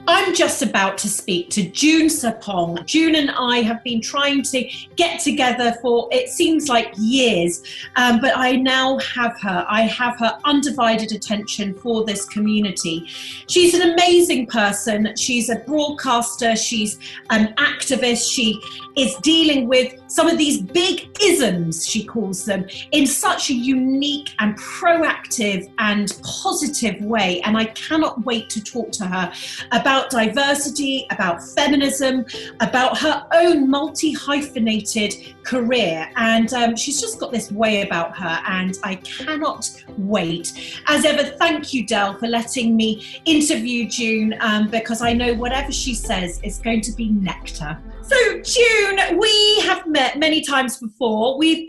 I'm just about to speak to June Sarpong. June and I have been trying to get together for, it seems like years, but I now have her. I have her undivided attention for this community. She's an amazing person. She's a broadcaster. She's an activist. She is dealing with some of these big isms, she calls them, in such a unique and proactive and positive way. And I cannot wait to talk to her about diversity, about feminism, about her own multi-hyphenated career. And she's just got this way about her, and I cannot wait. As ever, thank you, Dell, for letting me interview June, because I know whatever she says is going to be nectar. So June, we have met many times before. We've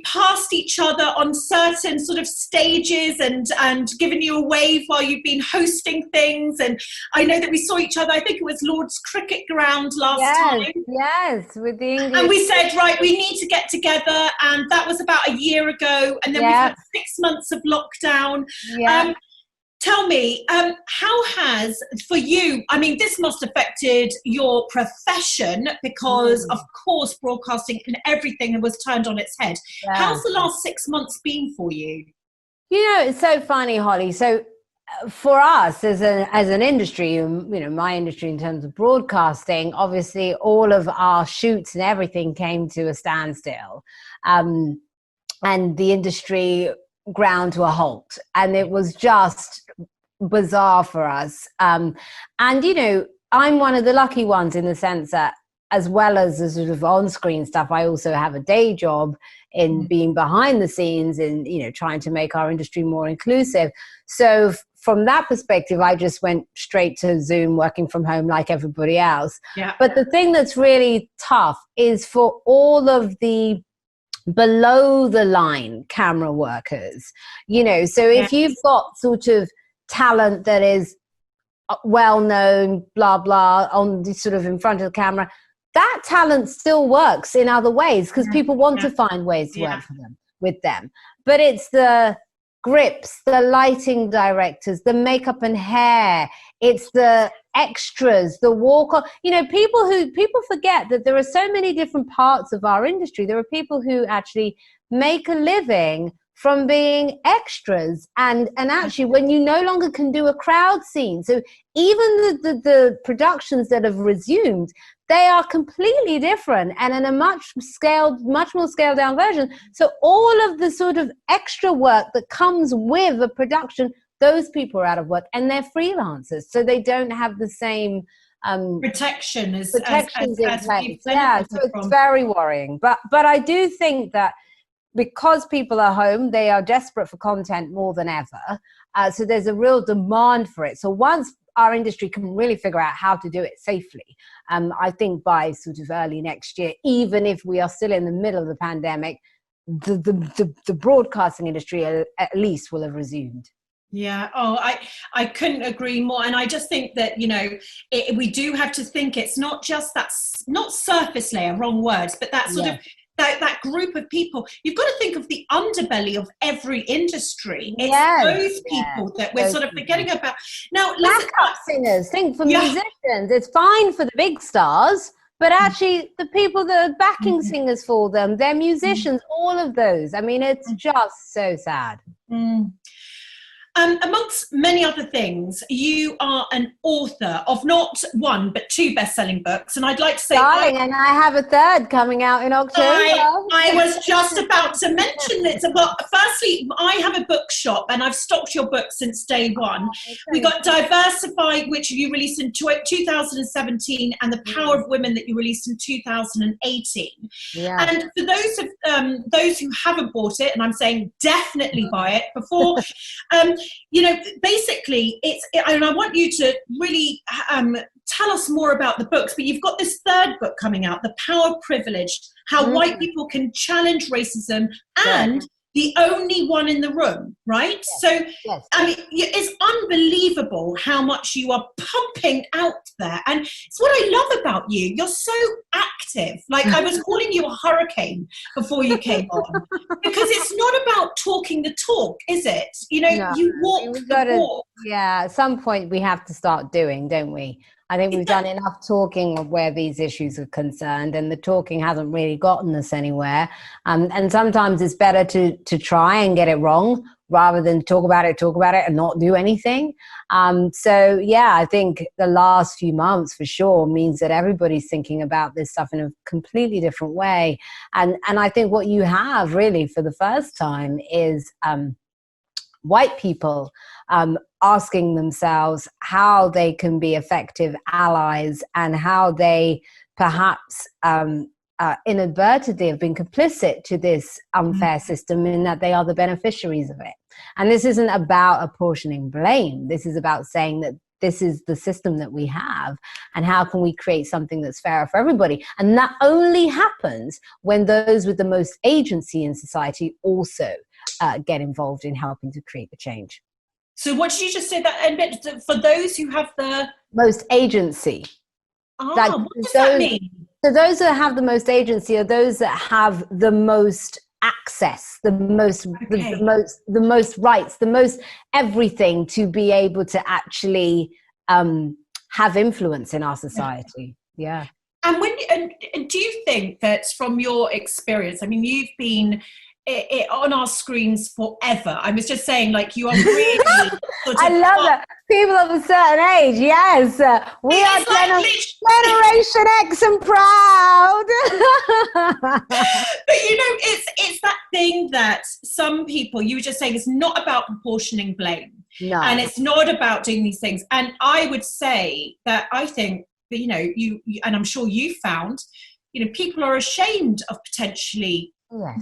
passed each other on certain sort of stages and given you a wave while you've been hosting things. And I know that we saw each other, I think it was Lord's Cricket Ground last time. Yes, with the English. And we said, right, we need to get together. And that was about a year ago. And then we've had 6 months of lockdown. Yeah. Tell me, how has, for you, I mean, this must have affected your profession because, of course, broadcasting and everything was turned on its head. Yeah. How's the last 6 months been for you? You know, it's so funny, Holly. So for us as an industry, you know, my industry in terms of broadcasting, obviously all of our shoots and everything came to a standstill. And the industry ground to a halt, and it was just bizarre for us. And you know, I'm one of the lucky ones in the sense that, as well as the sort of on-screen stuff, I also have a day job in being behind the scenes and, you know, trying to make our industry more inclusive. So from that perspective, I just went straight to Zoom, working from home like everybody else. Yeah. But the thing that's really tough is for all of the below the line camera workers, you know, so if you've got sort of talent that is well known, blah blah, on the sort of in front of the camera, that talent still works in other ways because people want to find ways to work for them with them. But it's the grips, the lighting directors, the makeup and hair, it's the extras, the walk, you know, people forget that there are so many different parts of our industry. There are people who actually make a living from being extras, and actually when you no longer can do a crowd scene, so even the productions that have resumed, they are completely different and in a much more scaled down version. So all of the sort of extra work that comes with a production, those people are out of work, and they're freelancers, so they don't have the same protections in place. Yeah, so it's very worrying. But I do think that because people are home, they are desperate for content more than ever. So there's a real demand for it. So once our industry can really figure out how to do it safely, I think by sort of early next year, even if we are still in the middle of the pandemic, the broadcasting industry at least will have resumed. Yeah. Oh, I couldn't agree more. And I just think that, you know, we do have to think it's not just that, not surface layer, wrong words, but that sort of, that group of people. You've got to think of the underbelly of every industry. It's those people that we're sort of forgetting about. Now, backup singers, think for musicians, it's fine for the big stars, but actually the people that are backing singers for them, they're musicians, all of those. I mean, it's just so sad. Amongst many other things, you are an author of not one, but 2 best-selling books. And I'd like to say... Darling, and I have a 3rd coming out in October. I was just about to mention it. Well, firstly, I have a bookshop, and I've stocked your books since day one. We got Diversify, which you released in 2017, and The Power of Women that you released in 2018. Yeah. And for those who haven't bought it, and I'm saying definitely buy it before... you know, basically, and I want you to really tell us more about the books, but you've got this 3rd book coming out, The Power of Privilege, How White People Can Challenge Racism and the only one in the room, right? Yes. So, yes. I mean, it's unbelievable how much you are pumping out there. And it's what I love about you. You're so active. Like, I was calling you a hurricane before you came on. Because it's not about talking the talk, is it? You know, you walk the walk. Yeah, at some point we have to start doing, don't we? I think we've done enough talking of where these issues are concerned, and the talking hasn't really gotten us anywhere. And sometimes it's better to try and get it wrong rather than talk about it and not do anything. So yeah, I think the last few months for sure means that everybody's thinking about this stuff in a completely different way. And I think what you have really for the first time is white people asking themselves how they can be effective allies and how they perhaps inadvertently have been complicit to this unfair system in that they are the beneficiaries of it. And this isn't about apportioning blame. This is about saying that this is the system that we have, and how can we create something that's fairer for everybody? And that only happens when those with the most agency in society also get involved in helping to create the change. So what did you just say that for those who have the most agency? What does that mean? So those that have the most agency are those that have the most access, the most rights, the most everything to be able to actually have influence in our society. Yeah. And and do you think that from your experience, I mean, you've been on our screens forever. I was just saying, like, you are really I love that. People of a certain age, yes. We are Generation X and proud. But you know, it's that thing that some people, you were just saying, it's not about proportioning blame. No. And it's not about doing these things. And I would say that I think that, you know, you and I'm sure you found, you know, people are ashamed of potentially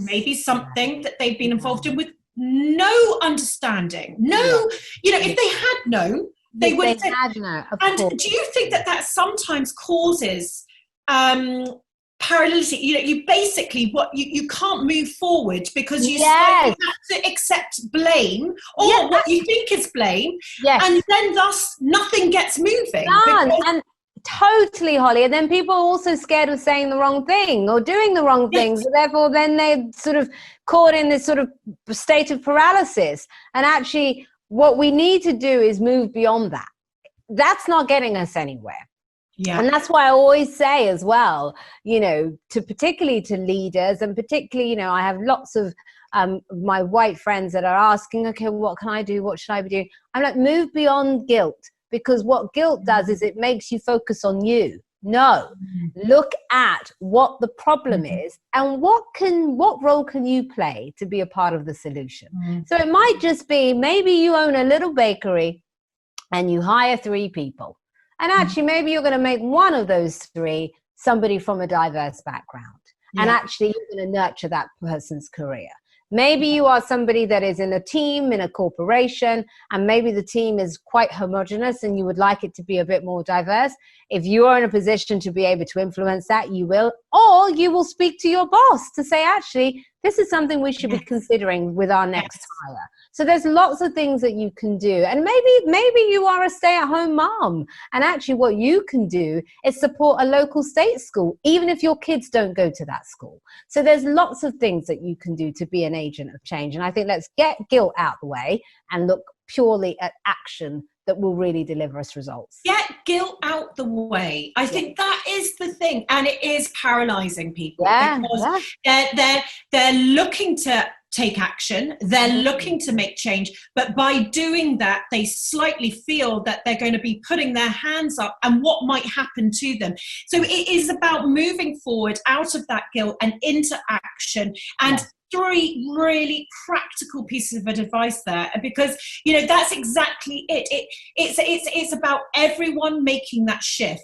maybe something that they've been involved in with no understanding. You know, if they had known, they would have known. And do you think that sometimes causes paralysis? You know, you basically you can't move forward because you have to accept blame or what you think is blame, and then thus nothing gets moving. And totally, Holly. And then people are also scared of saying the wrong thing or doing the wrong things. So therefore, then they're sort of caught in this sort of state of paralysis. And actually, what we need to do is move beyond that. That's not getting us anywhere. Yeah. And that's why I always say as well, you know, particularly to leaders, and particularly, you know, I have lots of my white friends that are asking, okay, what can I do? What should I be doing? I'm like, move beyond guilt. Because what guilt does is it makes you focus on you. No, look at what the problem is and what role can you play to be a part of the solution. So it might just be, maybe you own a little bakery and you hire 3 people. And actually, maybe you're going to make one of those 3 somebody from a diverse background. And actually, you're going to nurture that person's career. Maybe you are somebody that is in a team, in a corporation, and maybe the team is quite homogenous and you would like it to be a bit more diverse. If you are in a position to be able to influence that, you will. Or you will speak to your boss to say, actually, this is something we should be considering with our next hire. So there's lots of things that you can do. And maybe you are a stay-at-home mom. And actually what you can do is support a local state school, even if your kids don't go to that school. So there's lots of things that you can do to be an agent of change. And I think let's get guilt out the way and look purely at action that will really deliver us results. Get guilt out the way. I think that is the thing. And it is paralyzing people because they're looking to take action, they're looking to make change, but by doing that, they slightly feel that they're going to be putting their hands up and what might happen to them. So it is about moving forward out of that guilt and into action. And 3 really practical pieces of advice there, because you know that's exactly it. It's about everyone making that shift.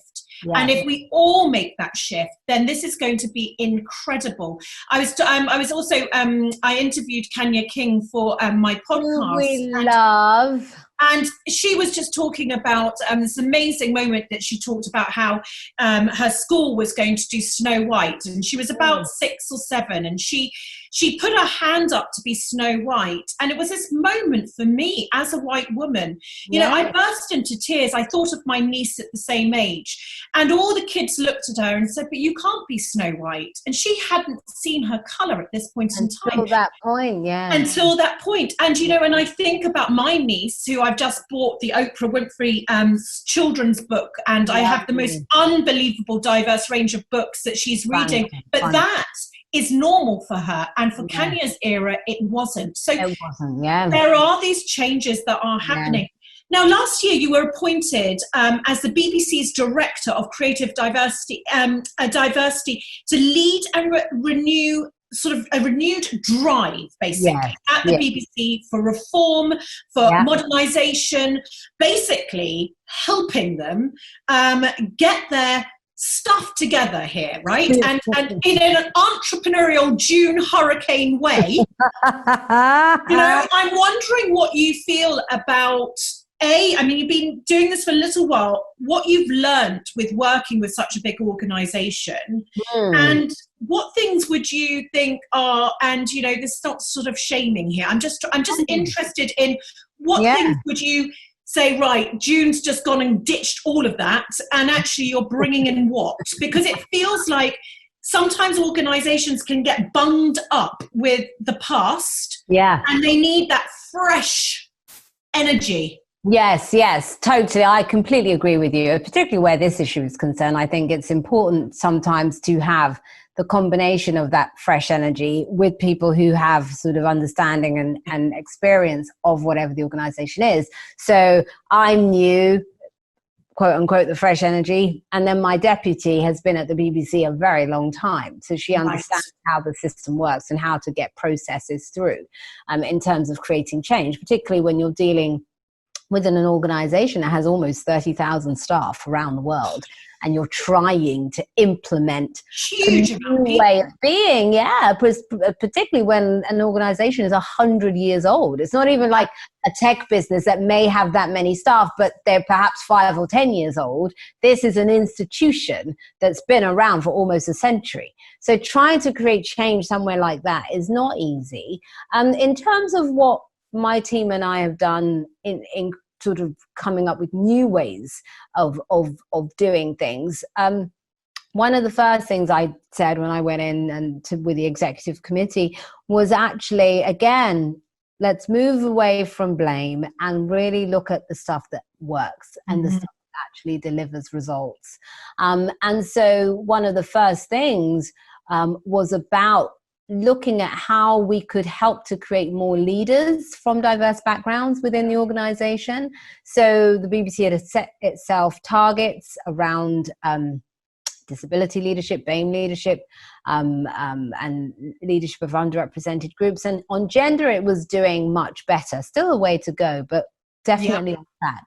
And if we all make that shift, then this is going to be incredible. I was also I interviewed Kanya King for my podcast. And she was just talking about this amazing moment that she talked about how her school was going to do Snow White, and she was about 6 or 7, and she she put her hand up to be Snow White. And it was this moment for me as a white woman. You know, I burst into tears. I thought of my niece at the same age. And all the kids looked at her and said, but you can't be Snow White. And she hadn't seen her colour at this point in time. Until that point, yeah. Until that point. And, you know, and I think about my niece, who I've just bought the Oprah Winfrey children's book, and I have the most unbelievable diverse range of books that she's reading. But that is normal for her, and for Kanya's era it wasn't. So it wasn't, there are these changes that are happening. Now, last year you were appointed as the BBC's Director of Creative Diversity, to lead and renew sort of a renewed drive, basically, at the BBC for reform, for modernisation, basically helping them get their stuff together here, right? And in an entrepreneurial June hurricane way, you know, I'm wondering what you feel about, I mean, you've been doing this for a little while, what you've learned with working with such a big organisation, and what things would you think are, and, you know, there's not sort of shaming here. I'm just interested in what things would you say, right, June's just gone and ditched all of that, and actually you're bringing in what? Because it feels like sometimes organizations can get bunged up with the past, and they need that fresh energy. Yes, totally. I completely agree with you, particularly where this issue is concerned. I think it's important sometimes to have the combination of that fresh energy with people who have sort of understanding and experience of whatever the organization is. So I'm new, quote unquote, the fresh energy. And then my deputy has been at the BBC a very long time. So she understands how the system works and how to get processes through in terms of creating change, particularly when you're dealing within an organization that has almost 30,000 staff around the world, and you're trying to implement a new way of being, particularly when an organization is 100 years old. It's not even like a tech business that may have that many staff, but they're perhaps 5 or 10 years old. This is an institution that's been around for almost a century. So trying to create change somewhere like that is not easy. In terms of what my team and I have done in sort of coming up with new ways of doing things. One of the first things I said when I went in with the executive committee was actually, again, let's move away from blame and really look at the stuff that works and the stuff that actually delivers results. And so one of the first things was about looking at how we could help to create more leaders from diverse backgrounds within the organization. So the BBC had set itself targets around disability leadership, BAME leadership, and leadership of underrepresented groups. And on gender, it was doing much better. Still a way to go, but definitely on track.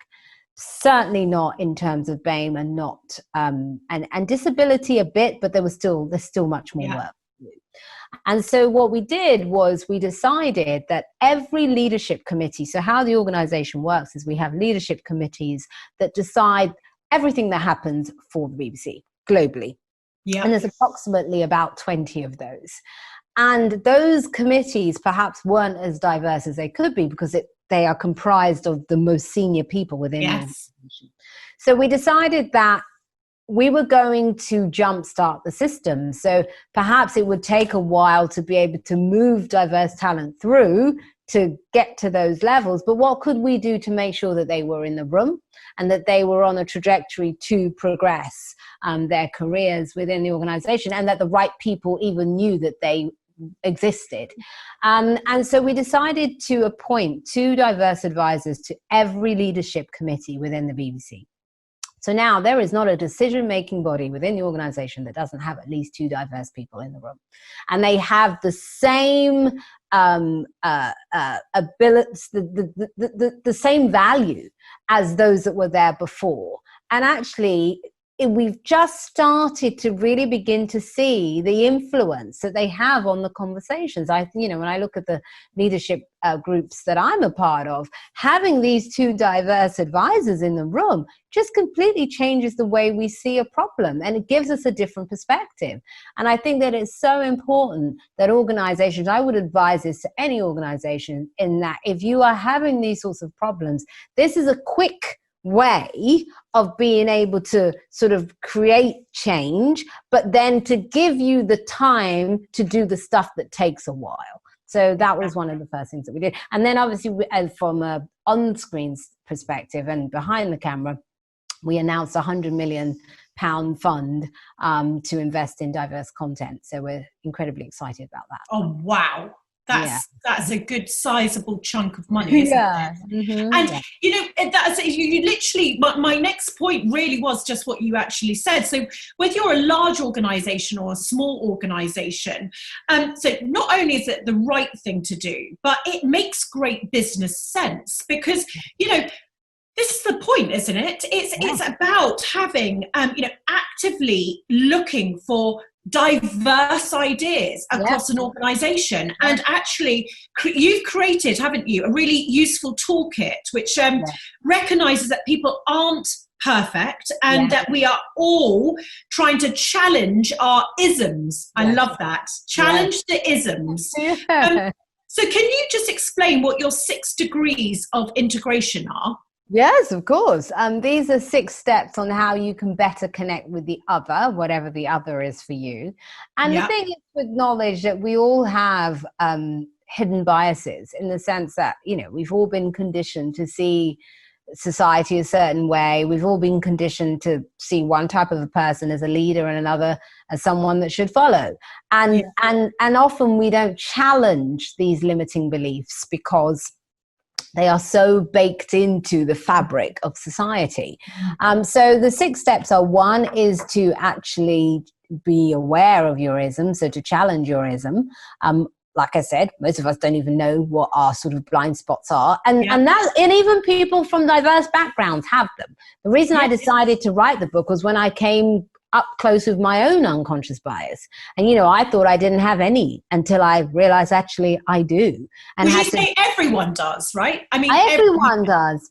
Certainly not in terms of BAME, and not and disability a bit, but there's still much more work. And so what we did was we decided that every leadership committee, so how the organization works is we have leadership committees that decide everything that happens for the BBC globally. And there's approximately about 20 of those. And those committees perhaps weren't as diverse as they could be because they are comprised of the most senior people within the organization. So we decided that we were going to jumpstart the system. So perhaps it would take a while to be able to move diverse talent through to get to those levels. But what could we do to make sure that they were in the room and that they were on a trajectory to progress their careers within the organization, and that the right people even knew that they existed. And so we decided to appoint 2 diverse advisors to every leadership committee within the BBC. So now there is not a decision-making body within the organization that doesn't have at least 2 diverse people in the room. And they have the same abilities, the same value as those that were there before. And actually, we've just started to really begin to see the influence that they have on the conversations. When I look at the leadership groups that I'm a part of, having these two diverse advisors in the room just completely changes the way we see a problem, and it gives us a different perspective. And I think that it's so important that organizations, I would advise this to any organization, in that if you are having these sorts of problems, this is a quick way of being able to sort of create change, but then to give you the time to do the stuff that takes a while. So that was one of the first things that we did. And then obviously from a on-screen perspective and behind the camera, we announced a £100 million fund to invest in diverse content. So we're incredibly excited about that. Oh, wow. That's a good sizable chunk of money, isn't it? Mm-hmm. And you literally, my next point really was just what you actually said. So whether you're a large organization or a small organization, so not only is it the right thing to do, but it makes great business sense, because this is the point, isn't it? It's about having actively looking for diverse ideas across an organization. And actually you've created, haven't you, a really useful toolkit which recognizes that people aren't perfect and that we are all trying to challenge our isms. I love that. Challenge the isms. So can you just explain what your 6 degrees of integration are? Yes, of course. These are 6 steps on how you can better connect with the other, whatever the other is for you. And the thing is to acknowledge that we all have hidden biases, in the sense that, we've all been conditioned to see society a certain way. We've all been conditioned to see one type of a person as a leader and another as someone that should follow. And often we don't challenge these limiting beliefs because they are so baked into the fabric of society. So the 6 steps are: 1 is to actually be aware of your ism, so to challenge your ism. Like I said, most of us don't even know what our sort of blind spots are. And even people from diverse backgrounds have them. The reason I decided to write the book was when I came up close with my own unconscious bias. And, I thought I didn't have any until I realized actually I do. And would you say everyone does, right? I mean, everyone does.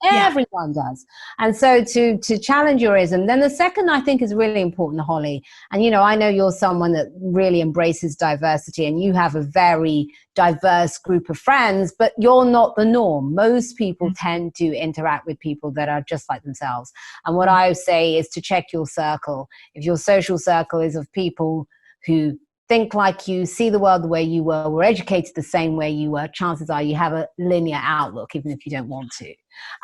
Everyone does. And so to challenge your ism. Then the second, I think, is really important, Holly. And, I know you're someone that really embraces diversity, and you have a very diverse group of friends, but you're not the norm. Most people tend to interact with people that are just like themselves. And what I would say is to check your circle. If your social circle is of people who think like you, see the world the way you were educated the same way you were, chances are you have a linear outlook, even if you don't want to.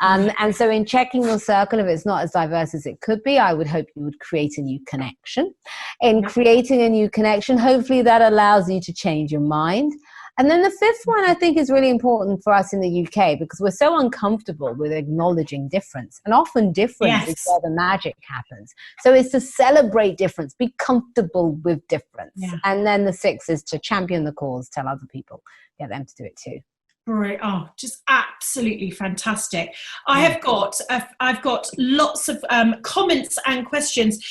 And so in checking your circle, if it's not as diverse as it could be, I would hope you would create a new connection. In creating a new connection, hopefully that allows you to change your mind. And then the 5th one, I think, is really important for us in the UK, because we're so uncomfortable with acknowledging difference. And often difference is where the magic happens. So it's to celebrate difference, be comfortable with difference. And then the 6th is to champion the cause, tell other people, get them to do it too. Great. Oh, just absolutely fantastic. I've got lots of comments and questions.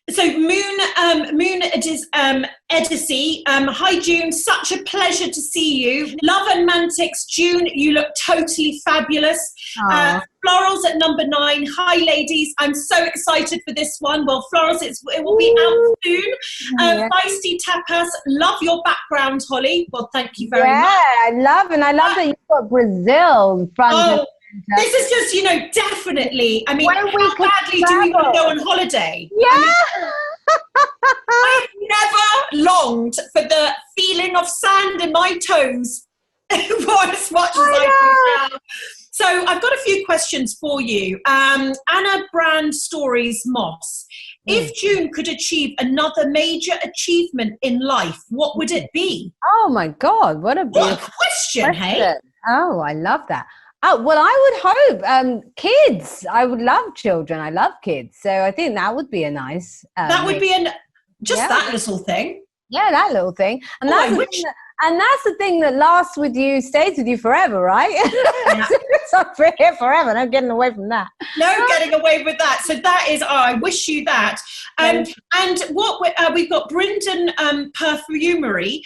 So Moon Edisi, hi June, such a pleasure to see you. Love and Mantix, June, you look totally fabulous. Florals at number 9. Hi ladies, I'm so excited for this one. Well, Florals, it will be out soon. Feisty Tapas, love your background, Holly. Well, thank you very much. I love that you've got Brazil in front of. This is just, definitely. I mean, how badly do we want to go on holiday? I've never longed for the feeling of sand in my toes for as much as I do now. So I've got a few questions for you. Anna Brand Stories Moss. If June could achieve another major achievement in life, what would it be? Oh my God, what a question, hey? Oh, I love that. Oh, well, I would hope kids. I would love children. I love kids. So I think that would be a nice... that would be that little thing. Yeah, that little thing. And Oh, that's the thing that lasts with you, stays with you forever, right? Yeah. It's up for here forever. No getting away from that. No getting away with that. So that is, I wish you that. And what we've got Brendan Perfumery.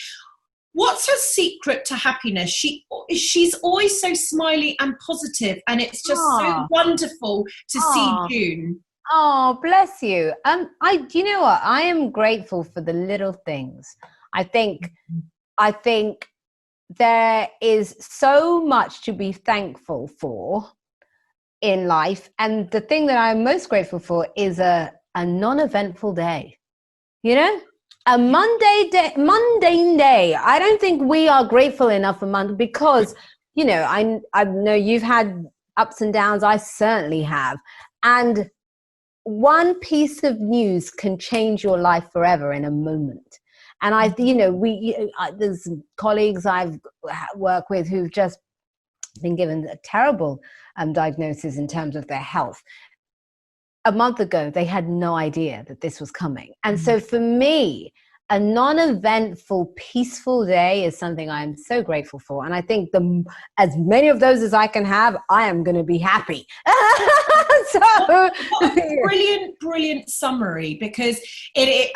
What's her secret to happiness? She's always so smiley and positive, and it's just so wonderful to see June. Oh, bless you. You know what? I am grateful for the little things. I think there is so much to be thankful for in life. And the thing that I'm most grateful for is a non-eventful day, you know, a mundane day. I don't think we are grateful enough for Monday because, you know, I know you've had ups and downs. I certainly have. And one piece of news can change your life forever in a moment. And there's colleagues I've worked with who've just been given a terrible diagnosis in terms of their health. A month ago, they had no idea that this was coming. And so for me, a non-eventful, peaceful day is something I'm so grateful for. And I think as many of those as I can have, I am going to be happy. What a brilliant summary, because it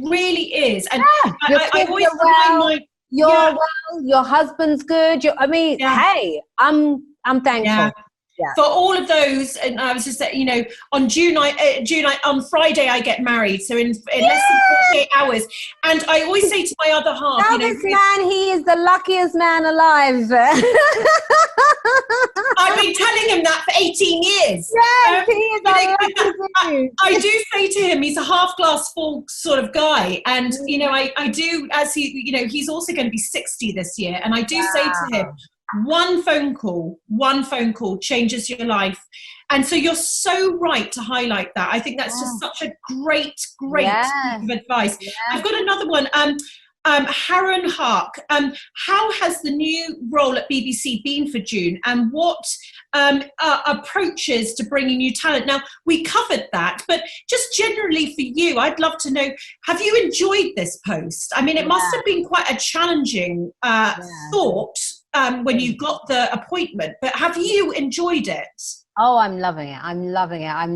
really is. And I always remind well, your husband's good. Hey, I'm thankful. Yeah. Yeah. For all of those, and I was just saying, you know, on June on Friday I get married, so in less than 48 hours. And I always say to my other half, now this man, he is the luckiest man alive. I've been telling him that for 18 years. Yes, he is I do say to him, he's a half glass full sort of guy, and you know, I do, as he, you know, he's also going to be 60 this year, and I do say to him, one phone call changes your life. And so you're so right to highlight that. I think that's just such a great piece of advice. I've got another one. Harren Hark, how has the new role at BBC been for June, and what approaches to bringing new talent? Now, we covered that, but just generally for you, I'd love to know, have you enjoyed this post? I mean, it must have been quite a challenging thought when you got the appointment, but have you enjoyed it? Oh, I'm loving it. I'm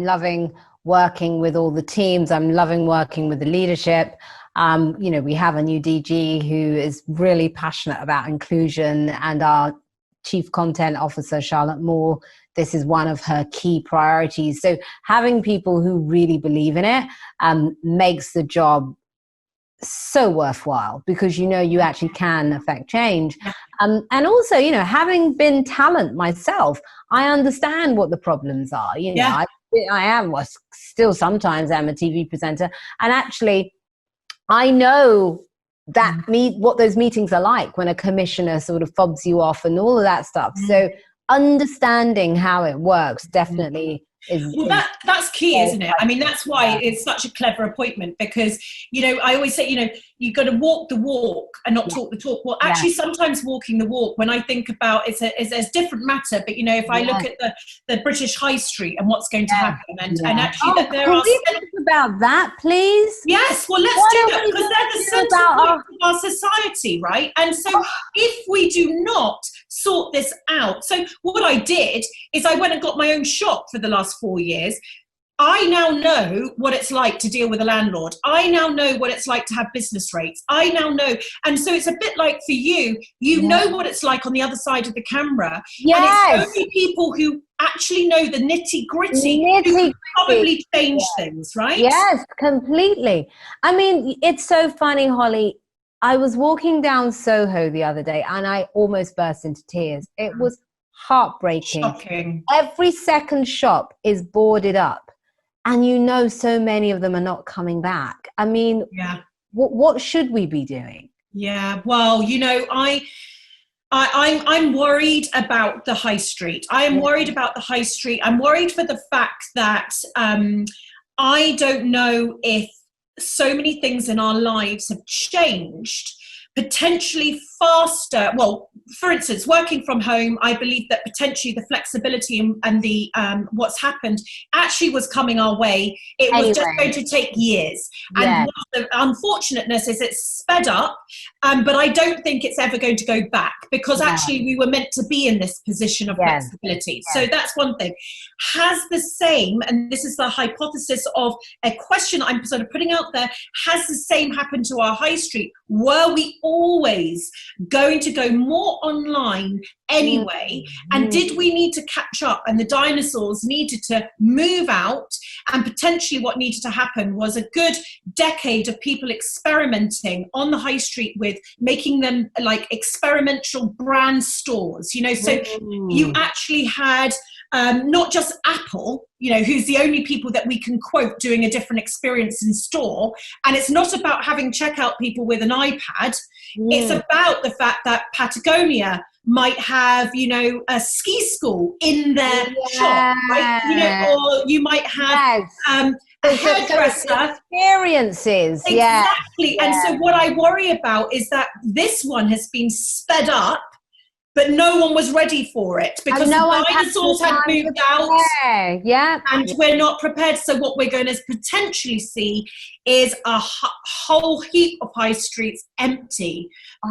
loving working with all the teams. I'm loving working with the leadership. You know, we have a new DG who is really passionate about inclusion, and our Chief Content Officer, Charlotte Moore, this is one of her key priorities. So having people who really believe in it makes the job so worthwhile, because, you know, you actually can affect change. And also, you know, having been talent myself, I understand what the problems are. You know, still sometimes I'm a TV presenter, and actually I know that what those meetings are like when a commissioner sort of fobs you off and all of that stuff. So understanding how it works definitely that's key, isn't it? I mean, that's why it's such a clever appointment, because, you know, I always say, you know, you've got to walk the walk and not talk the talk. Well, actually, sometimes walking the walk, when I think about it's a different matter. But, you know, if I look at the British High Street and what's going to happen, and actually that there are... we talk about that, please? Yes, well, let's do that, because they're the centre point of our society, right? And so if we do not sort this out... So what I did is I went and got my own shop for the last 4 years. I now know what it's like to deal with a landlord. I now know what it's like to have business rates. I now know. And so it's a bit like for you, you know what it's like on the other side of the camera. Yes. And it's only people who actually know the nitty-gritty who can probably change things, right? Yes, completely. I mean, it's so funny, Holly. I was walking down Soho the other day and I almost burst into tears. It was heartbreaking. Shocking. Every second shop is boarded up. And you know, so many of them are not coming back. I mean, what should we be doing? Yeah, well, you know, I'm worried about the high street. I am worried about the high street. I'm worried for the fact that I don't know if so many things in our lives have changed potentially faster. Well, for instance, working from home, I believe that potentially the flexibility and the what's happened actually was coming our way. It was just going to take years. And the unfortunateness is it's sped up, but I don't think it's ever going to go back, because actually we were meant to be in this position of flexibility. So that's one thing. Has the same, and this is the hypothesis of a question I'm sort of putting out there, has the same happened to our high street? Were we always going to go more online anyway? And did we need to catch up, and the dinosaurs needed to move out, and potentially what needed to happen was a good decade of people experimenting on the high street with making them like experimental brand stores, you know? So you actually had not just Apple, you know, who's the only people that we can quote doing a different experience in store. And it's not about having checkout people with an iPad. It's about the fact that Patagonia might have, you know, a ski school in their shop, right? You know, or you might have a hairdresser. Experiences. Exactly. And so what I worry about is that this one has been sped up, but no one was ready for it, because the dinosaurs had moved out, and we're not prepared. So what we're going to potentially see is a whole heap of high streets empty.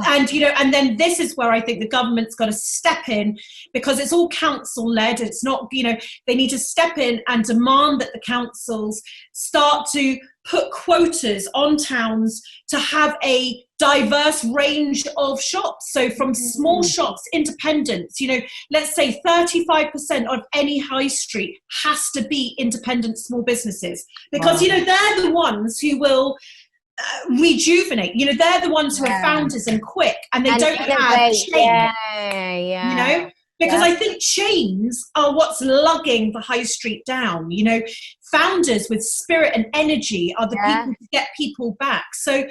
And, you know, and then this is where I think the government's got to step in, because it's all council led. It's not, you know, they need to step in and demand that the councils start to put quotas on towns to have a diverse range of shops. So from small shops, independents, you know, let's say 35% of any high street has to be independent small businesses, because, you know, they're the ones who will rejuvenate. You know, they're the ones who are founders and quick, and they don't have chains, you know, because I think chains are what's lugging the high street down. You know, founders with spirit and energy are the people to get people back. So,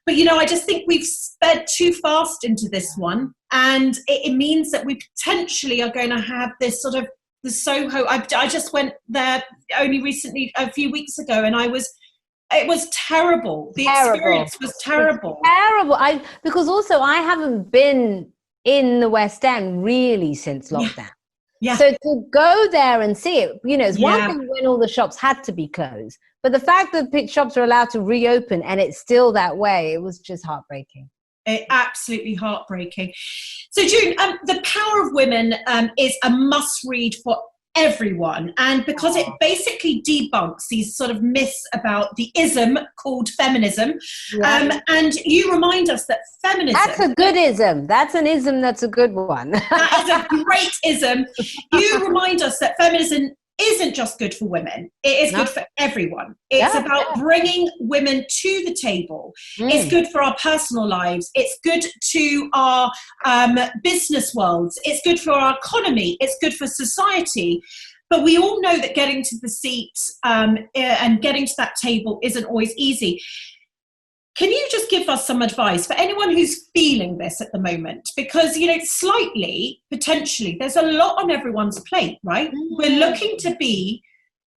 but, you know, I just think we've sped too fast into this one, and it means that we potentially are going to have this sort of the Soho. I just went there only recently, a few weeks ago, and it was terrible. The experience was terrible. Terrible. Because also I haven't been in the West End really since lockdown. So to go there and see it, you know, it's one thing when all the shops had to be closed, but the fact that shops are allowed to reopen and it's still that way, it was just heartbreaking. Absolutely heartbreaking. So June, The Power of Women is a must read for everyone, and because it basically debunks these sort of myths about the ism called feminism, and you remind us that feminism, that's a good ism. That's an ism. That's a good one. That is a great ism. You remind us that feminism isn't just good for women. It is good for everyone. It's about bringing women to the table. It's good for our personal lives. It's good to our business worlds. It's good for our economy. It's good for society. But we all know that getting to the seat and getting to that table isn't always easy. Can you just give us some advice for anyone who's feeling this at the moment? Because, you know, slightly, potentially, there's a lot on everyone's plate, right? We're looking to be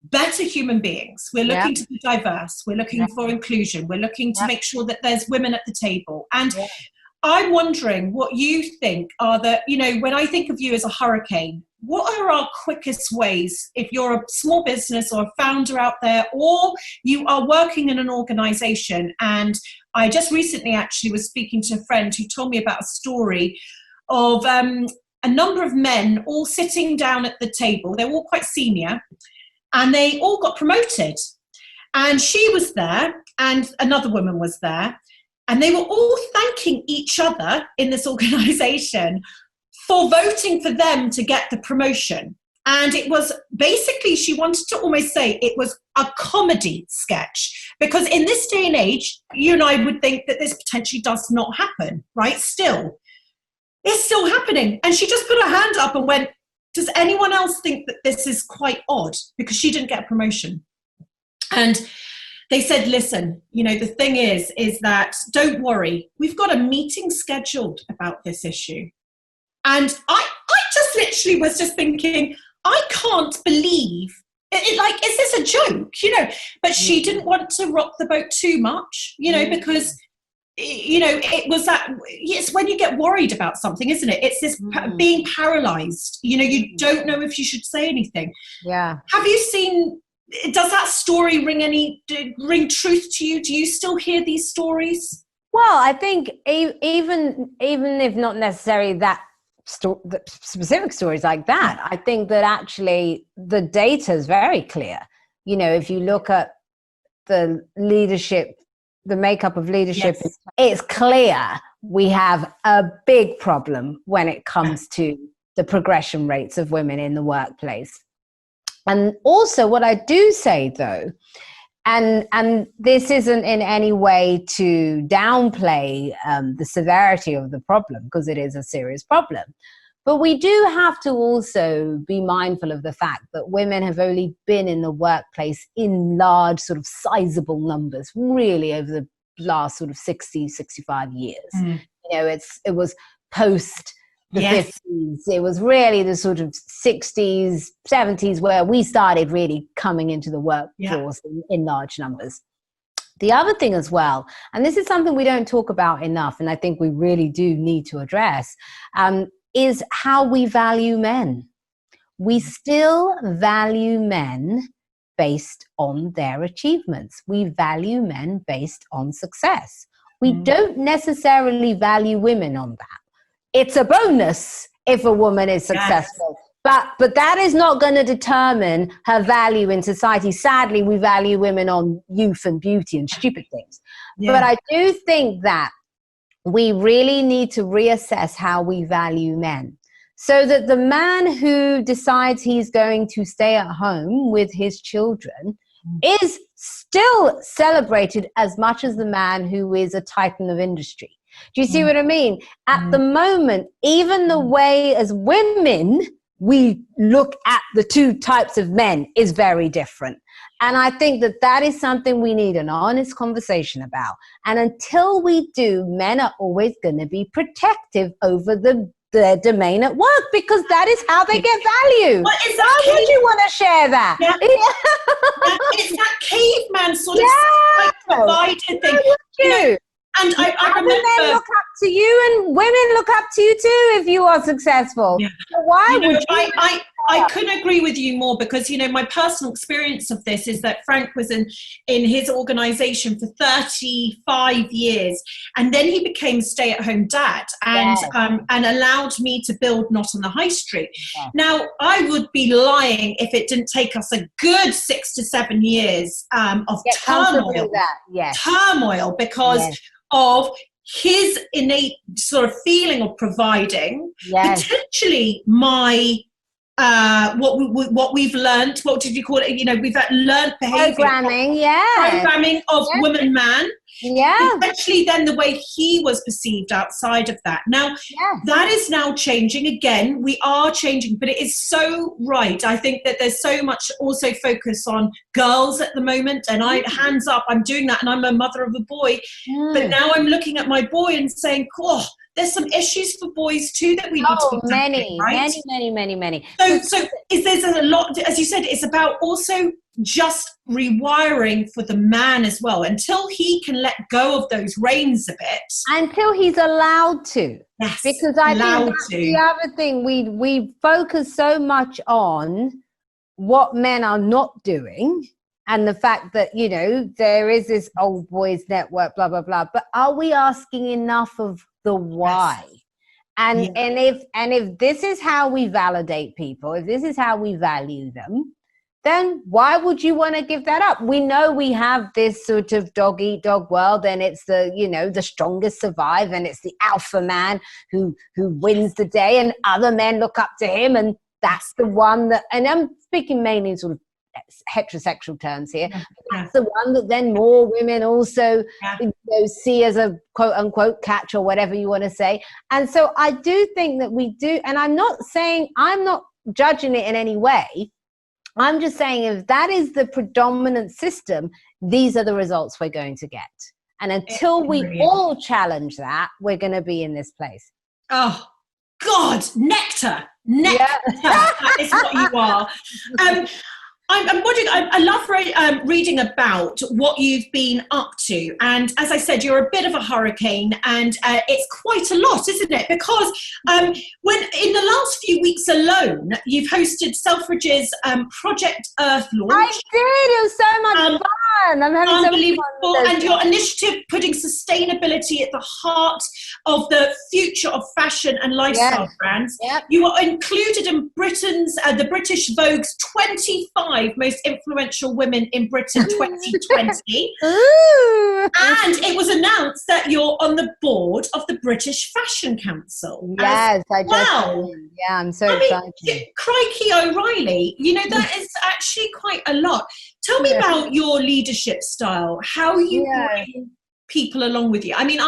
better human beings. We're looking to be diverse. We're looking for inclusion. We're looking to make sure that there's women at the table. And I'm wondering what you think are the, you know, when I think of you as a hurricane, what are our quickest ways, if you're a small business or a founder out there, or you are working in an organization? And I just recently actually was speaking to a friend who told me about a story of a number of men all sitting down at the table. They were all quite senior, and they all got promoted. And she was there, and another woman was there, and they were all thanking each other in this organization for voting for them to get the promotion. And it was basically, she wanted to almost say it was a comedy sketch, because in this day and age, you and I would think that this potentially does not happen, right? Still, it's still happening. And she just put her hand up and went, does anyone else think that this is quite odd? Because she didn't get a promotion. And they said, listen, you know, the thing is that don't worry, we've got a meeting scheduled about this issue. And I just literally was just thinking, I can't believe it, like, is this a joke? You know, but she didn't want to rock the boat too much, you know, because it was that, it's when you get worried about something, isn't it? It's this being paralyzed. You don't know if you should say anything. Yeah. Have you seen, does that story ring truth to you? Do you still hear these stories? Well, I think even if not necessarily that the specific stories like that, I think that actually the data is very clear. If you look at the leadership, the makeup of leadership, Yes. It's clear we have a big problem when it comes to the progression rates of women in the workplace. And also what I do say though, and this isn't in any way to downplay the severity of the problem, because it is a serious problem. But we do have to also be mindful of the fact that women have only been in the workplace in large, sort of sizable numbers, really over the last sort of 60, 65 years. It was post the 50s. It was really the sort of 60s, 70s where we started really coming into the workforce in large numbers. The other thing as well, and this is something we don't talk about enough, and I think we really do need to address, is how we value men. We still value men based on their achievements. We value men based on success. We don't necessarily value women on that. It's a bonus if a woman is successful, but that is not going to determine her value in society. Sadly, we value women on youth and beauty and stupid things. But I do think that we really need to reassess how we value men, so that the man who decides he's going to stay at home with his children is still celebrated as much as the man who is a titan of industry. Do you see what I mean? At the moment, even the way as women we look at the two types of men is very different. And I think that is something we need an honest conversation about. And until we do, men are always going to be protective over their domain at work, because that is how they get value. Why would you want to share that? It's that caveman sort of provided thing. And I remember men look up to you, and women look up to you too if you are successful. So why would you? I couldn't agree with you more, because my personal experience of this is that Frank was in his organization for 35 years, and then he became stay-at-home dad and allowed me to build Not on the High Street. Now, I would be lying if it didn't take us a good 6 to 7 years of turmoil because of his innate sort of feeling of providing, potentially my what we've learned, what did you call it? We've learned behavior. Programming of woman man. Essentially then the way he was perceived outside of that. Now, that is now changing again. We are changing, but it is so right. I think that there's so much also focus on girls at the moment, and hands up, I'm doing that, and I'm a mother of a boy. But now I'm looking at my boy and saying, there's some issues for boys too that we need to be tackling, right? Many. So there's a lot, as you said, it's about also just rewiring for the man as well, until he can let go of those reins a bit. Until he's allowed to. Yes, because I think that's the other thing. We focus so much on what men are not doing, and the fact that, there is this old boys network, blah, blah, blah. But are we asking enough of the why? And if this is how we validate people, if this is how we value them, then why would you want to give that up? We know we have this sort of dog eat dog world, and it's the strongest survive, and it's the alpha man who wins the day, and other men look up to him, and that's the one that, and I'm speaking mainly in sort of heterosexual terms here, that's the one that then more women also see as a quote unquote catch, or whatever you want to say. And so I do think that we do, and I'm not judging it in any way. I'm just saying, if that is the predominant system, these are the results we're going to get. And until we all challenge that, we're going to be in this place. Oh, God, nectar. That is what you are. I'm wondering, I love reading about what you've been up to. And as I said, you're a bit of a hurricane, and it's quite a lot, isn't it? Because when in the last few weeks alone, you've hosted Selfridge's Project Earth launch. I did. It was so much fun. I'm having unbelievable. So much fun. And your initiative putting sustainability at the heart of the future of fashion and lifestyle brands. Yep. You were included in Britain's, the British Vogue's 25 most influential women in Britain 2020. Ooh. And it was announced that you're on the board of the British Fashion Council. Yes, I just. Wow. Yeah, I'm so excited. Crikey O'Reilly, that is actually quite a lot. Tell me about your leadership style, how you bring people along with you. I mean,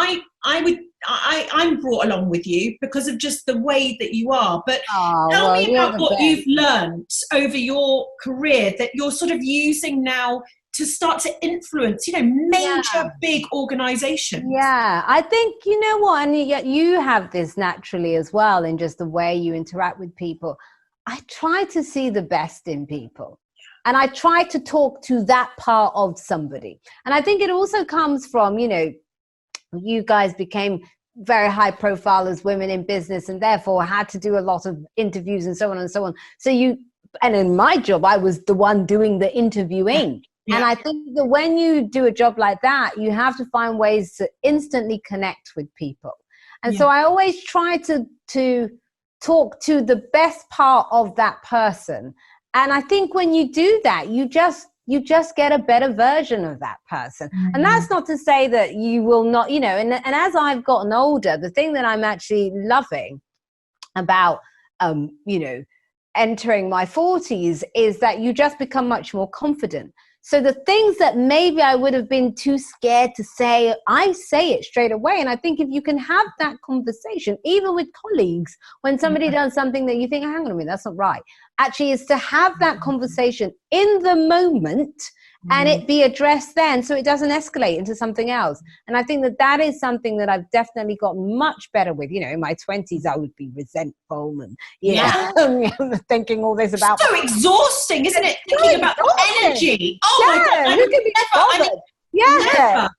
I'm brought along with you because of just the way that you are. But tell me about what you've learned over your career that you're sort of using now to start to influence, major big organizations. Yeah, I think, you know what, and you have this naturally as well in just the way you interact with people. I try to see the best in people. And I try to talk to that part of somebody. And I think it also comes from, you guys became very high profile as women in business and therefore had to do a lot of interviews and so on and so on. And in my job, I was the one doing the interviewing. Yeah. And I think that when you do a job like that, you have to find ways to instantly connect with people. And so I always try to talk to the best part of that person. And I think when you do that, you just get a better version of that person. Mm-hmm. And that's not to say that you will not, and as I've gotten older, the thing that I'm actually loving about, entering my 40s is that you just become much more confident. So the things that maybe I would have been too scared to say, I say it straight away. And I think if you can have that conversation, even with colleagues, when somebody does something that you think, hang on a minute, that's not right. Actually, is to have that conversation in the moment and it be addressed then so it doesn't escalate into something else. And I think that is something that I've definitely gotten much better with. In my 20s, I would be resentful and, thinking all this about... So exhausting, isn't it? Thinking about the energy. Oh, my God. Who can be bothered?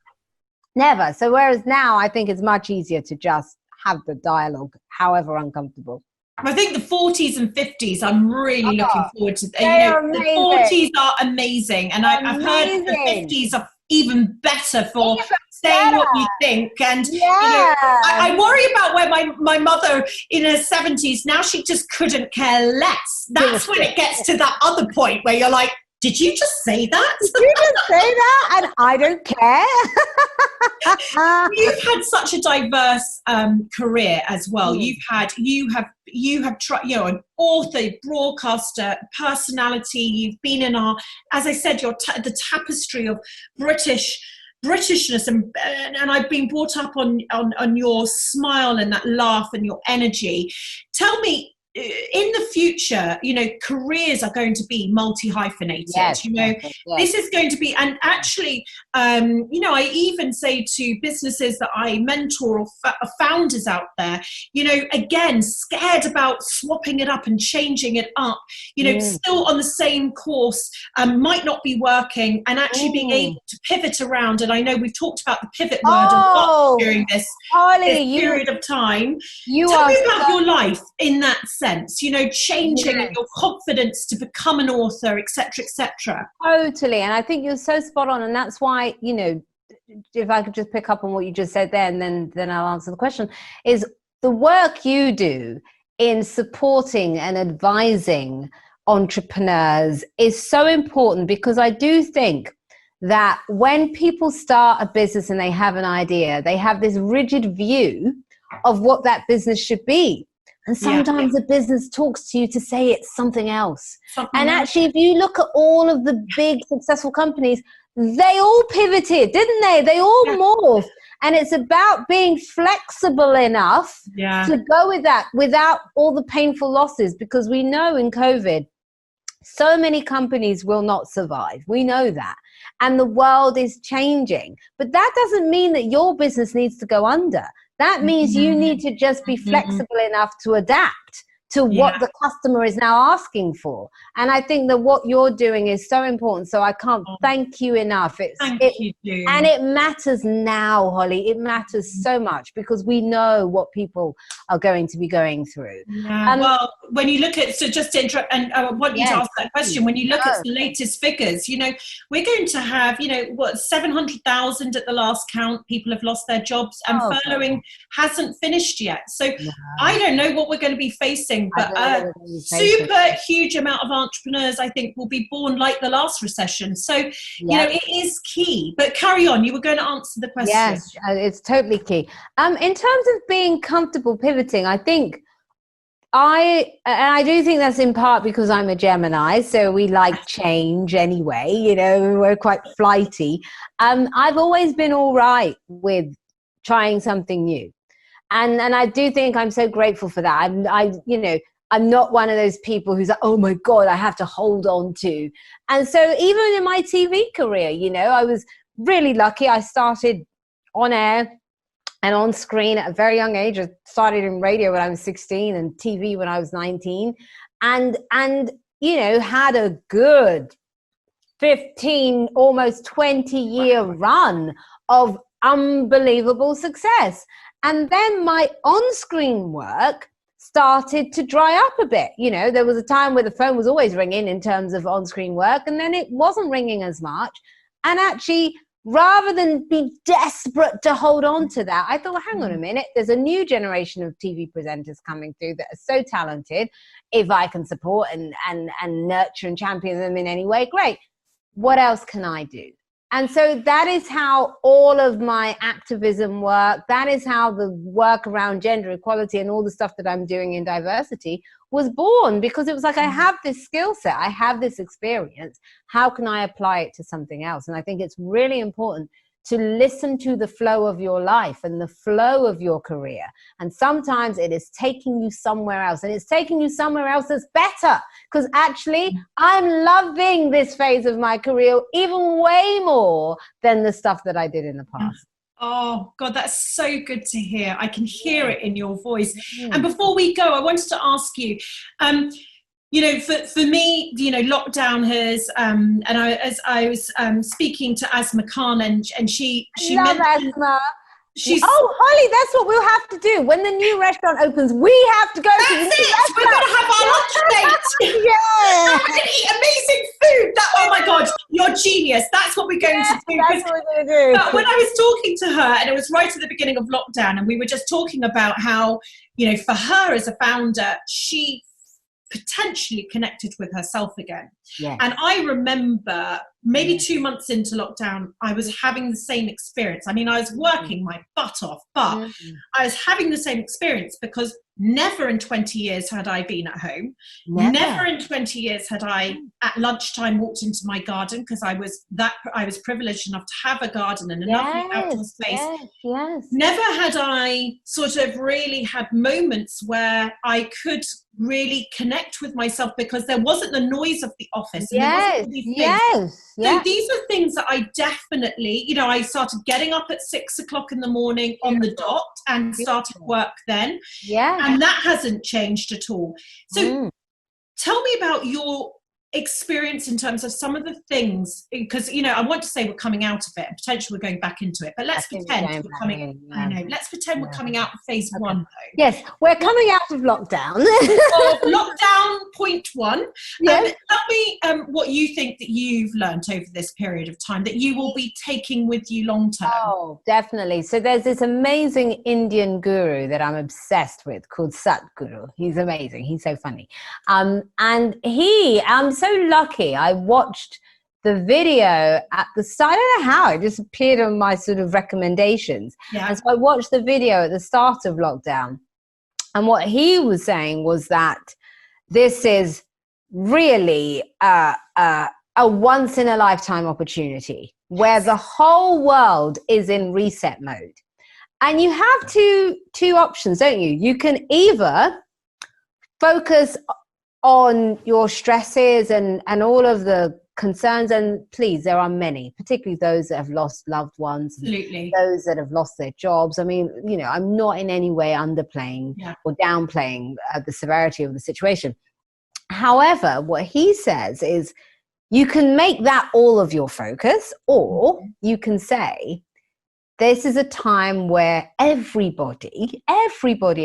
Never. So whereas now, I think it's much easier to just have the dialogue, however uncomfortable. I think the 40s and 50s, I'm really looking forward to. The 40s are amazing, and I've heard the 50s are even better for saying what you think. And I worry about where my mother in her 70s, now she just couldn't care less. That's when it gets to that other point where you're like, did you just say that? Did you just say that? And I don't care. You've had such a diverse career as well. You have tried, an author, broadcaster, personality. You've been in as I said, the tapestry of Britishness, and I've been brought up on your smile and that laugh and your energy. Tell me, in the future, careers are going to be multi-hyphenated. This is going to be, and actually, I even say to businesses that I mentor or founders out there, again, scared about swapping it up and changing it up, still on the same course, might not be working, and actually being able to pivot around. And I know we've talked about the pivot word a lot during this period of time. Tell me about your life in that sense, changing and your confidence to become an author, etc., etc. Totally. And I think you're so spot on. And that's why, if I could just pick up on what you just said there, and then I'll answer the question, is the work you do in supporting and advising entrepreneurs is so important, because I do think that when people start a business and they have an idea, they have this rigid view of what that business should be. And sometimes a business talks to you to say it's something else. Actually, if you look at all of the big successful companies, they all pivoted, didn't they? They all morphed. And it's about being flexible enough to go with that without all the painful losses, because we know in COVID, so many companies will not survive. We know that. And the world is changing. But that doesn't mean that your business needs to go under. That means you need to just be flexible enough to adapt to what the customer is now asking for. And I think that what you're doing is so important. So I can't thank you enough. Thank you, June. And it matters now, Holly. It matters so much because we know what people are going to be going through. Yeah. Well, when you look at, so just to interrupt, and I want you to ask that question, when you look at the latest figures, you know, we're going to have, you know, what, 700,000 at the last count, people have lost their jobs, and furloughing hasn't finished yet. So I don't know what we're going to be facing, but a super huge amount of entrepreneurs, I think, will be born like the last recession. So, you know, it is key. But carry on, you were going to answer the question. Yes, it's totally key. In terms of being comfortable pivoting, I think I do think that's in part because I'm a Gemini, so we like change anyway, you know, we're quite flighty. I've always been all right with trying something new. And I do think I'm so grateful for that. You know, I'm not one of those people who's like, oh my God, I have to hold on to. And so even in my TV career, you know, I was really lucky. I started on air and on screen at a very young age. I started in radio when I was 16 and TV when I was 19. And you know, had a good 15, almost 20-year run of unbelievable success. And then my on-screen work started to dry up a bit. You know, there was a time where the phone was always ringing in terms of on-screen work, and then it wasn't ringing as much. And actually, rather than be desperate to hold on to that, I thought, well, hang on a minute, there's a new generation of TV presenters coming through that are so talented. If I can support and nurture and champion them in any way, great. What else can I do? And so that is how all of my activism work, that is how the work around gender equality and all the stuff that I'm doing in diversity was born, because it was like, I have this skill set, I have this experience, how can I apply it to something else? And I think it's really important to listen to the flow of your life and the flow of your career. And sometimes it is taking you somewhere else, and it's taking you somewhere else that's better, because actually I'm loving this phase of my career even way more than the stuff that I did in the past. Oh God, that's so good to hear. I can hear it in your voice. And before we go, I wanted to ask you, you know, for me, you know, lockdown has, and as I was speaking to Asma Khan, and she love Asma. Holly, that's what we'll have to do. When the new restaurant opens, we have to go to the new restaurant. We're going to have our lunch date. Yeah. And we're going to eat amazing food. Oh my God, you're genius. That's what we're going to do. That's what we're going to do. But when I was talking to her, and it was right at the beginning of lockdown, and we were just talking about how, you know, for her as a founder, she potentially connected with herself again. Yes. And I remember maybe 2 months into lockdown, I was having the same experience. I mean, I was working my butt off, but I was having the same experience because never in 20 years had I been at home. Never in 20 years had I at lunchtime walked into my garden, because I was privileged enough to have a garden and a lovely outdoor space. Never had I sort of really had moments where I could really connect with myself, because there wasn't the noise of the office. So these are things that I definitely, you know, I started getting up at 6 o'clock in the morning on the dot and started work then. And that hasn't changed at all. So tell me about your experience in terms of some of the things, because, you know, I want to say we're coming out of it and potentially we're going back into it, but let's pretend we're coming let's pretend we're coming out of phase one though. Yes, we're coming out of lockdown. Lockdown point one. Tell me what you think that you've learned over this period of time that you will be taking with you long term. Oh, definitely. So there's this amazing Indian guru that I'm obsessed with called Satguru. He's amazing. He's so funny. And I'm so lucky. I watched the video at the start. I don't know how, it just appeared on my sort of recommendations. And so I watched the video at the start of lockdown. And what he was saying was that this is really a once in a lifetime opportunity where the whole world is in reset mode. And you have two options, don't you? You can either focus on your stresses and all of the concerns, and please, there are many, particularly those that have lost loved ones, absolutely, those that have lost their jobs. I mean, you know, I'm not in any way underplaying or downplaying the severity of the situation. However, what he says is you can make that all of your focus, or you can say, this is a time where everybody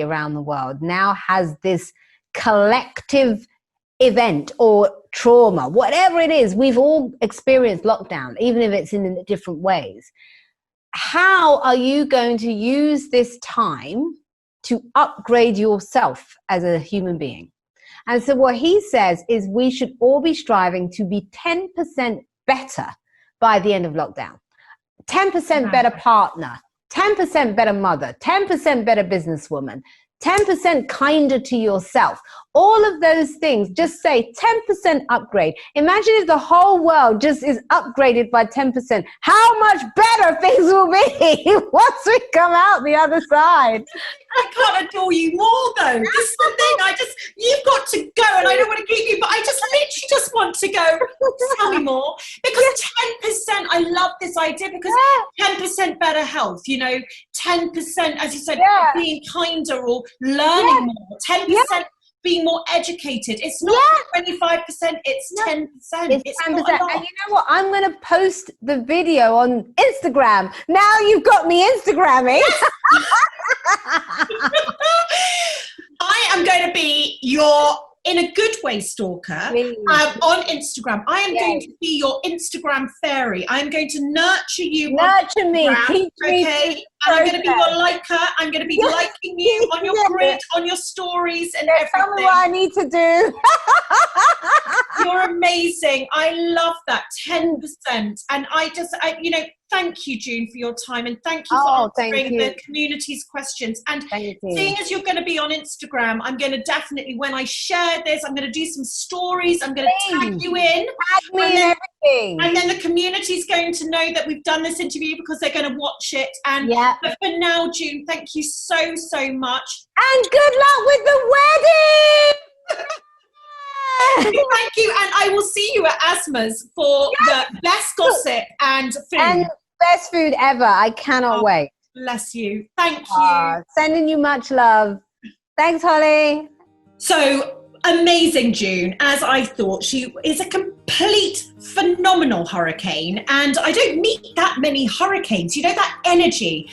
around the world now has this collective event or trauma, whatever it is. We've all experienced lockdown, even if it's in different ways. How are you going to use this time to upgrade yourself as a human being? And so what he says is we should all be striving to be 10% better by the end of lockdown. 10% better partner, 10% better mother, 10% better businesswoman, 10% kinder to yourself. All of those things, just say 10% upgrade. Imagine if the whole world just is upgraded by 10%. How much better things will be once we come out the other side. I can't adore you more, though. This is the thing. You've got to go, and I don't want to keep you, but I just literally just want to go. Tell me more. Because 10%, I love this idea, because 10% better health, 10%, as you said, being kinder or learning more, 10% being more educated. It's not 25%, it's 10%. It's 10%. And you know what? I'm going to post the video on Instagram. Now you've got me Instagramming. I am going to be your, in a good way, stalker on Instagram. I am going to be your Instagram fairy. I am going to nurture you. Nurture me. Okay. And I'm going to be your liker. I'm going to be liking you on your grid, on your stories and everything. Tell me what I need to do. You're amazing. I love that 10%. And thank you, June, for your time, and thank you for answering the community's questions. And seeing as you're going to be on Instagram, I'm going to definitely, when I share this, I'm going to do some stories. I'm going to tag you in. Tag me and everything. And then the community's going to know that we've done this interview because they're going to watch it. And but for now, June, thank you so, so much. And good luck with the wedding! Thank you, and I will see you at Asma's for the best gossip and food. And best food ever. I cannot wait. Bless you. Thank you. Sending you much love. Thanks, Holly. So amazing, June. As I thought, she is a complete phenomenal hurricane, and I don't meet that many hurricanes. That energy.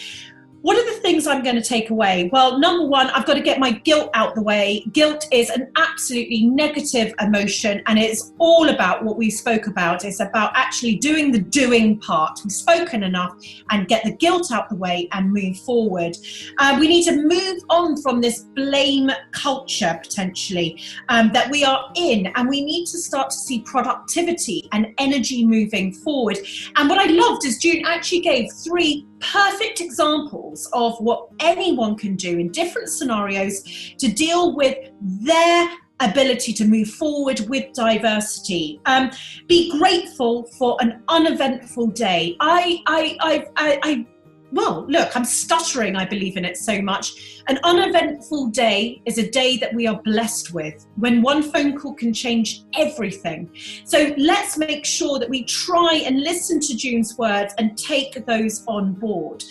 What are the things I'm going to take away? Well, number one, I've got to get my guilt out the way. Guilt is an absolutely negative emotion, and it's all about what we spoke about. It's about actually doing the doing part. We've spoken enough, and get the guilt out the way and move forward. We need to move on from this blame culture, potentially, that we are in, and we need to start to see productivity and energy moving forward. And what I loved is June actually gave 3 perfect examples of what anyone can do in different scenarios to deal with their ability to move forward with diversity. Be grateful for an uneventful day. Well, look, I'm stuttering, I believe in it so much. An uneventful day is a day that we are blessed with, when one phone call can change everything. So let's make sure that we try and listen to June's words and take those on board.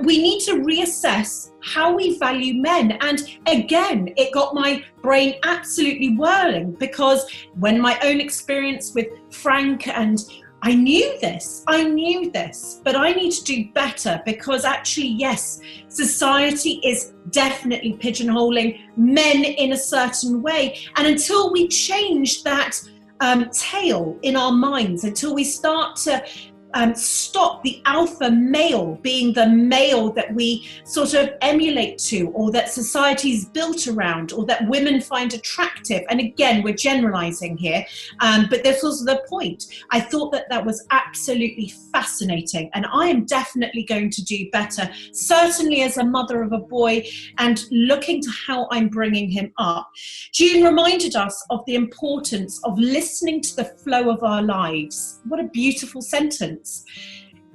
We need to reassess how we value men. And again, it got my brain absolutely whirling, because when my own experience with Frank, and I knew this, but I need to do better, because actually, yes, society is definitely pigeonholing men in a certain way. And until we change that tale in our minds, until we start to stop the alpha male being the male that we sort of emulate to, or that society's built around, or that women find attractive. And again, we're generalizing here, but this was the point. I thought that was absolutely fascinating, and I am definitely going to do better, certainly as a mother of a boy, and looking to how I'm bringing him up. June reminded us of the importance of listening to the flow of our lives. What a beautiful sentence.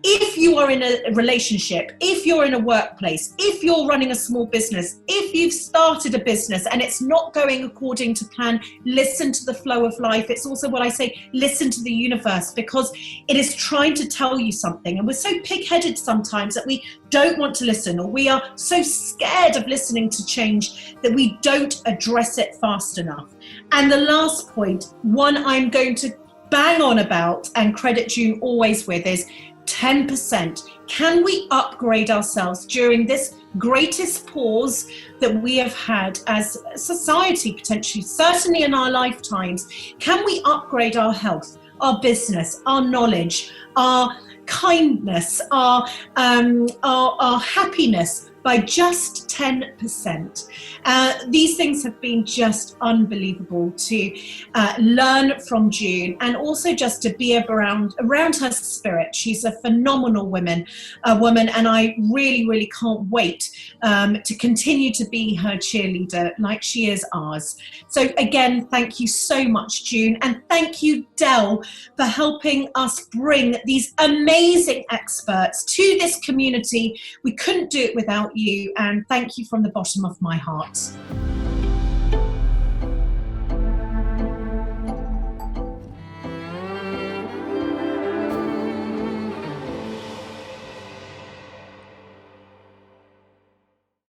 if you are in a relationship, if you're in a workplace, if you're running a small business, if you've started a business and it's not going according to plan, listen to the flow of life. It's also what I say, listen to the universe, because it is trying to tell you something. And we're so pig-headed sometimes that we don't want to listen, or we are so scared of listening to change that we don't address it fast enough. And the last point, one I'm going to bang on about and credit June always with, is 10%. Can we upgrade ourselves during this greatest pause that we have had as a society, potentially, certainly in our lifetimes? Can we upgrade our health, our business, our knowledge, our kindness, our happiness by just 10%? These things have been just unbelievable to learn from June, and also just to be around her spirit. She's a phenomenal woman, and I really, really can't wait to continue to be her cheerleader like she is ours. So again, thank you so much, June, and thank you, Dell, for helping us bring these amazing experts to this community. We couldn't do it without you, and thank you from the bottom of my heart.